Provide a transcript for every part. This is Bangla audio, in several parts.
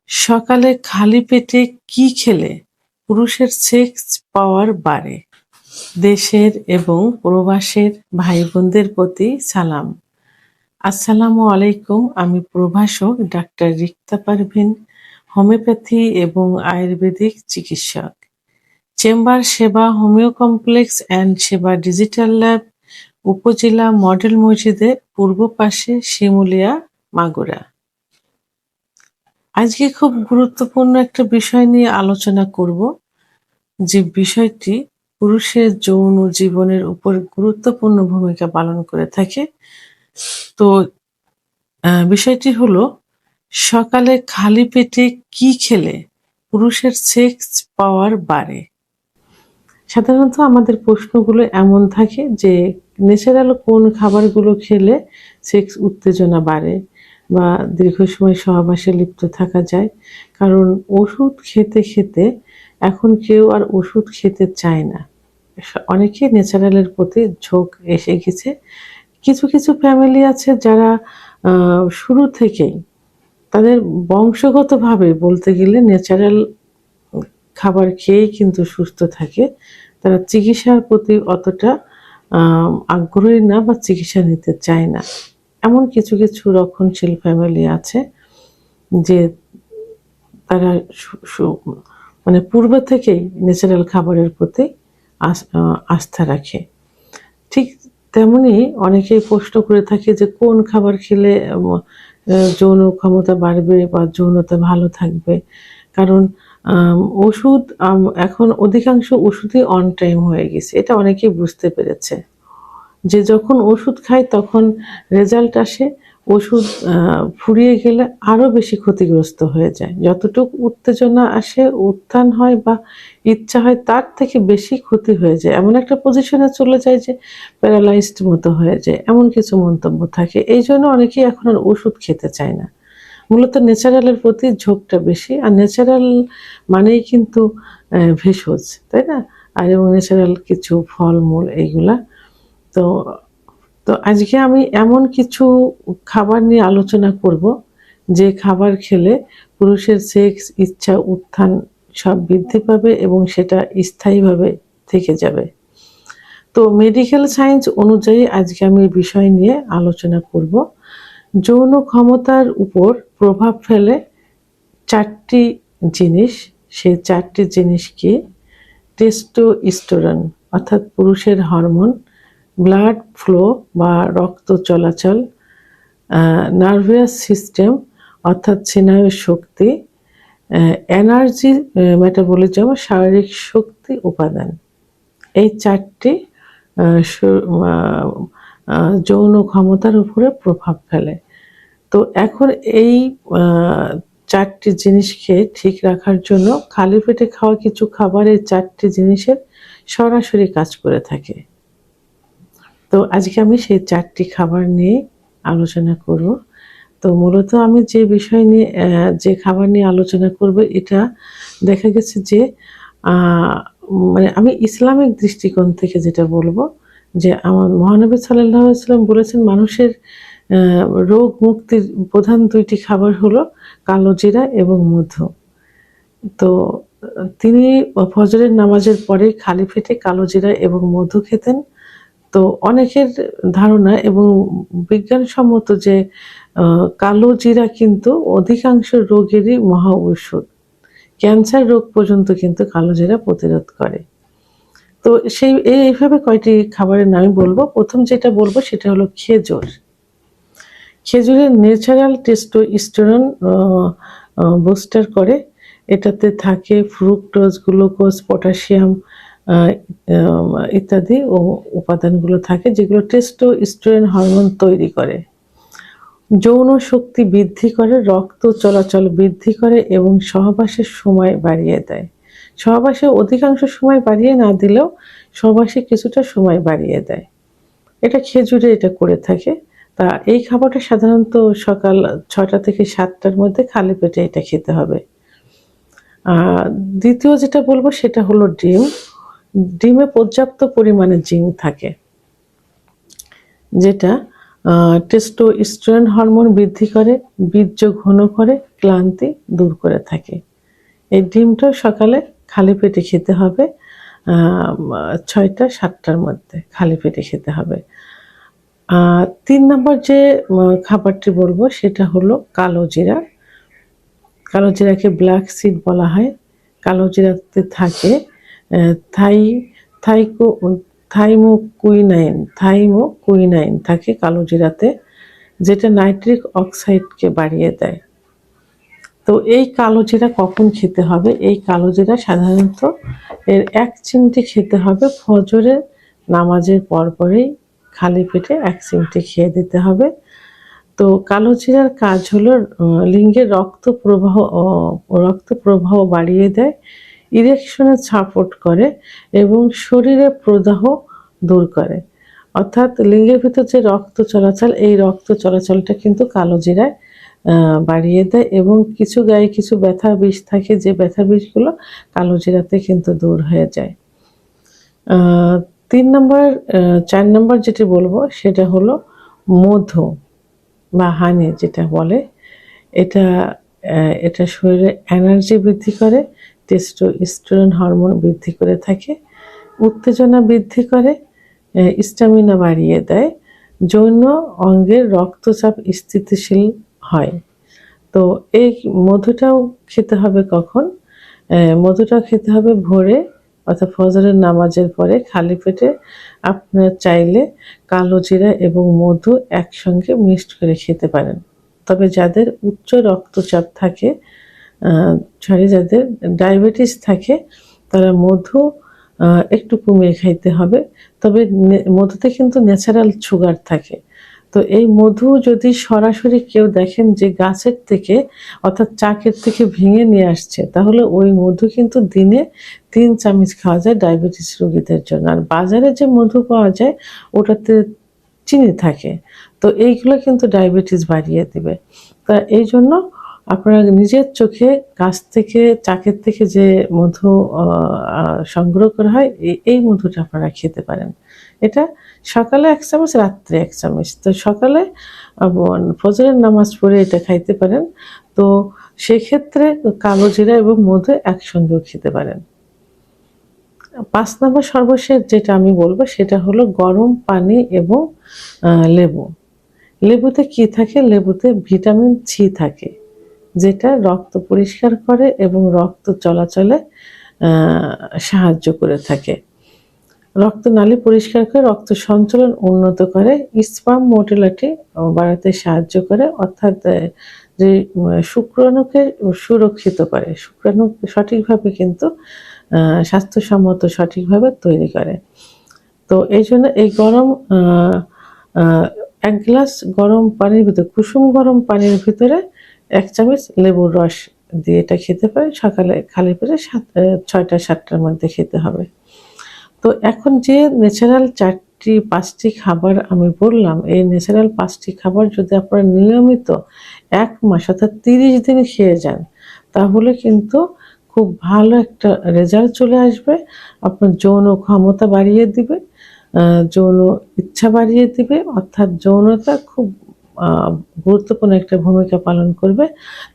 সকালে খালি পেটে কি খেলে পুরুষের সেক্স পাওয়ার বাড়ে? দেশের এবং প্রবাসের ভাই বোনদের প্রতি সালাম। আসসালামু আলাইকুম। আমি প্রভাষক ডাক্তার রিক্তা পারভিন, হোমিওপ্যাথি এবং আয়ুর্বেদিক চিকিৎসক। চেম্বার সেবা হোমিও কমপ্লেক্স অ্যান্ড সেবা ডিজিটাল ল্যাব, উপজেলা মডেল মসজিদের পূর্ব পাশে, শিমুলিয়া, মাগুরা। আজকে খুব গুরুত্বপূর্ণ একটা বিষয় নিয়ে আলোচনা করব, যে বিষয়টি পুরুষের যৌন জীবনের উপর গুরুত্বপূর্ণ ভূমিকা পালন করে থাকে। তো বিষয়টি হলো, সকালে খালি পেটে কি খেলে পুরুষের সেক্স পাওয়ার বাড়ে? সাধারণত আমাদের প্রশ্নগুলো এমন থাকে যে ন্যাচারাল কোন খাবারগুলো খেলে সেক্স উত্তেজনা বাড়ে বা দীর্ঘ সময় সহবাসে লিপ্ত থাকা যায়। কারণ ওষুধ খেতে খেতে এখন কেউ আর ওষুধ খেতে চায় না, অনেকে ন্যাচারালের প্রতি ঝোঁক এসে গেছে। কিছু কিছু ফ্যামিলি আছে যারা শুরু থেকেই তাদের বংশগতভাবে বলতে গেলে ন্যাচারাল খাবার খেয়েই কিন্তু সুস্থ থাকে। তারা চিকিৎসার প্রতি অতটা আগ্রহী না বা চিকিৎসা নিতে চায় না। এমন কিছু কিছু রক্ষণশীল ফ্যামিলি আছে যে তারা মানে পূর্বে থেকেই ন্যাচারাল খাবারের প্রতি আস্থা রাখে। ঠিক তেমনি অনেকেই প্রশ্ন করে থাকে যে কোন খাবার খেলে যৌন ক্ষমতা বাড়বে বা যৌনতা ভালো থাকবে। কারণ ওষুধ এখন অধিকাংশ ওষুধই অন টাইম হয়ে গেছে, এটা অনেকেই বুঝতে পেরেছে যে যখন ওষুধ খায় তখন রেজাল্ট আসে, ওষুধ ফুরিয়ে গেলে আরো বেশি ক্ষতিগ্রস্ত হয়ে যায়। যতটুকু উত্তেজনা আসে, উত্থান হয় বা ইচ্ছা হয়, তার থেকে বেশি ক্ষতি হয়ে যায়। এমন একটা পজিশনে চলে যায় যে প্যারালাইজড মতো হয়ে যায়, এমন কিছু মন্তব্য থাকে। এই জন্য অনেকেই এখন আর ওষুধ খেতে চায় না। মূলত ন্যাচারালের প্রতি ঝোঁকটা বেশি। আর ন্যাচারাল মানেই কিন্তু ভেষজ, তাই না? আর এবং ন্যাচারাল কিছু ফলমূল এইগুলা। তো তো আজকে আমি এমন কিছু খাবার নিয়ে আলোচনা করব যে খাবার খেলে পুরুষের সেক্স ইচ্ছা উত্থান সব বৃদ্ধি পাবে এবং সেটা স্থায়ীভাবে থেকে যাবে। তো মেডিকেল সায়েন্স অনুযায়ী আজকে আমি এই বিষয় নিয়ে আলোচনা করব। যৌন ক্ষমতার উপর প্রভাব ফেলে চারটি জিনিস। সেই চারটি জিনিস কি? টেস্টোস্টেরন অর্থাৎ পুরুষের হরমোন, ব্লাড ফ্লো বা রক্ত চলাচল, নার্ভাস সিস্টেম অর্থাৎ স্নায়ুর শক্তি, এনার্জি মেটাবলিজম শারীরিক শক্তি উপাদান। এই চারটি যৌন ক্ষমতার উপরে প্রভাব ফেলে। তো এখন এই চারটি জিনিসকে ঠিক রাখার জন্য খালি পেটে খাওয়া কিছু খাবার এই চারটি জিনিসের সরাসরি কাজ করে থাকে। তো আজকে আমি সেই চারটি খাবার নিয়ে আলোচনা করব। তো মূলত আমি যে বিষয় নিয়ে যে খাবার নিয়ে আলোচনা করব, এটা দেখা গেছে যে মানে আমি ইসলামিক দৃষ্টিকোণ থেকে যেটা বলবো, যে আমার মহানবী সাল্লাল্লাহু আলাইহি ওয়াসাল্লাম বলেছেন মানুষের রোগ মুক্তির প্রধান দুইটি খাবার হলো কালো জিরা এবং মধু। তো তিনি ফজরের নামাজের পরে খালি পেটে কালো জিরা এবং মধু খেতেন। তো অনেকের ধারণা এবং বিজ্ঞানসম্মত যে কালো জিরা কিন্তু অধিকাংশ রোগেরই মহা ঔষধ। ক্যান্সার রোগ পর্যন্ত কিন্তু কালো জিরা প্রতিরোধ করে। তো এইভাবে কয়টি খাবারের নাম বলবো। প্রথম যেটা বলবো সেটা হলো খেজুর। খেজুরের ন্যাচারাল টেস্টোস্টেরন বুস্টার করে। এটাতে থাকে ফ্রুক্টোজ, গ্লুকোজ, পটাশিয়াম ইত্যাদি উপাদানগুলো থাকে, যেগুলো টেস্টোস্টেরন হরমোন তৈরি করে। যৌন শক্তি বৃদ্ধি করে, রক্ত চলাচল বৃদ্ধি করে এবং সহবাসের সময় বাড়িয়ে দেয়। সহবাসে অধিকাংশ সময় বাড়িয়ে না দিলেও সহবাসে কিছুটা সময় বাড়িয়ে দেয়। এটা খেজুরে এটা করে থাকে। তা এই খাবারটা সাধারণত সকাল 6টা থেকে 7টার মধ্যে খালি পেটে এটা খেতে হবে। দ্বিতীয় যেটা বলবো সেটা হলো ডিম। ডিমে পর্যাপ্ত পরিমাণে জিঙ্ক থাকে, যেটা টেস্টোস্টেরন হরমোন বৃদ্ধি করে, বীর্য ঘন করে, ক্লান্তি দূর করে থাকে। এই ডিমটা সকালে খালি পেটে খেতে হবে, 6টা-7টার মধ্যে খালি পেটে খেতে হবে। 3 নম্বর যে খাবারটি বলবো সেটা হলো কালো জিরা। কালো জিরাকে ব্ল্যাক সিড বলা হয়। কালো জিরাতে থাকে থাই থাইকো থাইমোকুইনাইন থাকে কালো জিরাতে, যেটা নাইট্রিক অক্সাইডকে বাড়িয়ে দেয়। তো এই কালো জিরা কখন খেতে হবে? এই কালো জিরা সাধারণত এর 1 চিমটি খেতে হবে ফজরের নামাজের পরপরই খালি পেটে 1 চিমটি খেয়ে দিতে হবে। তো কালো জিরার কাজ হলো লিঙ্গের রক্ত প্রবাহ বাড়িয়ে দেয়, ইরেকশনে সাপোর্ট করে এবং শরীরে প্রদাহ দূর করে। অর্থাৎ লিঙ্গের ভিতর যে রক্ত চলাচল, এই রক্ত চলাচলটা কিন্তু কালো জিরায় বাড়িয়ে দেয় এবং কিছু গায়ে কিছু ব্যথা বিষ থাকে, যে ব্যথা বিষগুলো কালো জিরাতে কিন্তু দূর হয়ে যায়। 4 নম্বর যেটি বলবো সেটা হলো মধু বা হানি যেটা বলে। এটা শরীরে এনার্জি বৃদ্ধি করে, টেস্টোস্টেরন হরমোন বৃদ্ধি করে থাকে, উত্তেজনা বৃদ্ধি করে, স্ট্যামিনা বাড়িয়ে দেয়, যৌন অঙ্গের রক্তচাপ স্থিতিশীল হয়। তো এই মধুটাও খেতে হবে কখন? মধুটাও খেতে হবে ভোরে, অর্থাৎ ফজরের নামাজের পরে খালি পেটে। আপনারা চাইলে কালো জিরা এবং মধু একসঙ্গে মিক্সড করে খেতে পারেন। তবে যাদের উচ্চ রক্তচাপ থাকে, যাদের ডায়াবেটিস থাকে, তারা মধু একটু কমিয়ে খাইতে হবে। তবে মধুতে কিন্তু ন্যাচারাল সুগার থাকে। তো এই মধু যদি সরাসরি কেউ দেখেন যে গাছের থেকে অর্থাৎ চাকের থেকে ভেঙে নিয়ে আসছে, তাহলে ওই মধু কিন্তু দিনে 3 চামচ খাওয়া যায় ডায়াবেটিস রোগীদের জন্য। আর বাজারে যে মধু পাওয়া যায় ওটাতে চিনি থাকে, তো এইগুলো কিন্তু ডায়াবেটিস বাড়িয়ে দিবে। তা এই জন্য আপনারা নিজের চোখে গাছ থেকে চাকের থেকে যে মধু সংগ্রহ করা হয়, এই মধুটা আপনারা খেতে পারেন। এটা সকালে 1 চামচ, রাত্রে 1 চামচ। তো সকালে ফজরের নামাজ পড়ে এটা খাইতে পারেন। তো সেক্ষেত্রে কালো জিরা এবং মধু একসঙ্গেও খেতে পারেন। 5 নম্বর সর্বশেষ যেটা আমি বলবো সেটা হলো গরম পানি এবং লেবু। লেবুতে কি থাকে? লেবুতে ভিটামিন সি থাকে, যেটা রক্ত পরিষ্কার করে এবং রক্ত চলাচলে সাহায্য করে থাকে। রক্তনালী পরিষ্কার করে রক্ত সঞ্চালন উন্নত করে, স্পার্ম মোটিলিটি বাড়াতে সাহায্য করে, অর্থাৎ যে শুক্রাণুকে সুরক্ষিত করে, শুক্রাণু সঠিকভাবে কিন্তু স্বাস্থ্যসম্মত সঠিকভাবে তৈরি করে। তো এই জন্য এই গরম 1 গ্লাস গরম পানির ভিতরে, কুসুম গরম পানির ভিতরে 1 চামচ লেবুর রস দিয়ে এটা খেতে পারেন। সকালে খালি পেটে 6টা-7টার মধ্যে খেতে হবে। তো এখন যে ন্যাচারাল 5টি খাবার আমি বললাম, এই ন্যাচারাল 5টি খাবার যদি আপনারা নিয়মিত 1 মাস অর্থাৎ 30 দিন খেয়ে যান, তাহলে কিন্তু খুব ভালো একটা রেজাল্ট চলে আসবে। আপনার যৌন ক্ষমতা বাড়িয়ে দিবে, যৌন ইচ্ছা বাড়িয়ে দিবে, অর্থাৎ যৌনতা খুব গুরুত্বপূর্ণ একটা ভূমিকা পালন করবে।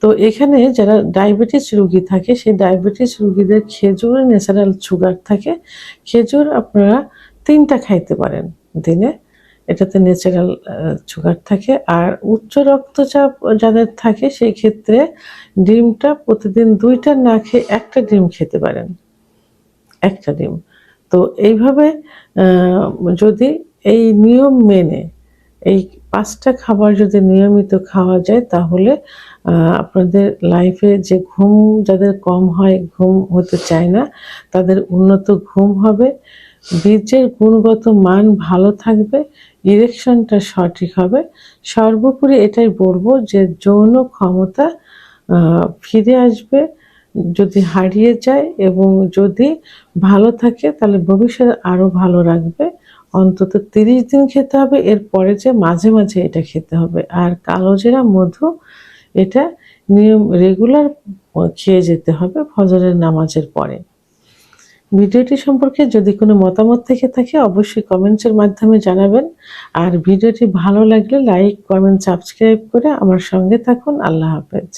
তো এখানে যারা ডায়াবেটিস রোগী থাকে, সেই ডায়াবেটিস রোগীদের খেজুরে ন্যাচারাল সুগার থাকে। খেজুর আপনারা 3টা খাইতে পারেন দিনে, এটাতে ন্যাচারাল সুগার থাকে। আর উচ্চ রক্তচাপ যাদের থাকে সেই ক্ষেত্রে ডিমটা প্রতিদিন 2টা না খেয়ে 1টা ডিম খেতে পারেন, 1টা ডিম। তো এইভাবে যদি এই নিয়ম মেনে এই 5টা খাবার যদি নিয়মিত খাওয়া যায়, তাহলে আপনাদের লাইফে যে ঘুম যাদের কম হয়, ঘুম হতে চায় না, তাদের উন্নত ঘুম হবে, বীর্যের গুণগত মান ভালো থাকবে, ইরেকশনটা সঠিক হবে। সর্বোপরি এটাই বলবো যে যৌন ক্ষমতা ফিরে আসবে যদি হারিয়ে যায়, এবং যদি ভালো থাকে তাহলে ভবিষ্যতে আরো ভালো রাখবে। অন্তত 30 দিন খেতে হবে, এরপরে যে মাঝে মাঝে এটা খেতে হবে। আর কালো জিরা, মধু এটা রেগুলার খেয়ে যেতে হবে ফজরের নামাজের পরে। ভিডিওটি সম্পর্কে যদি কোনো মতামত থেকে থাকে অবশ্যই কমেন্টসের মাধ্যমে জানাবেন। আর ভিডিওটি ভালো লাগলে লাইক, কমেন্ট, সাবস্ক্রাইব করে আমার সঙ্গে থাকুন। আল্লাহ হাফেজ।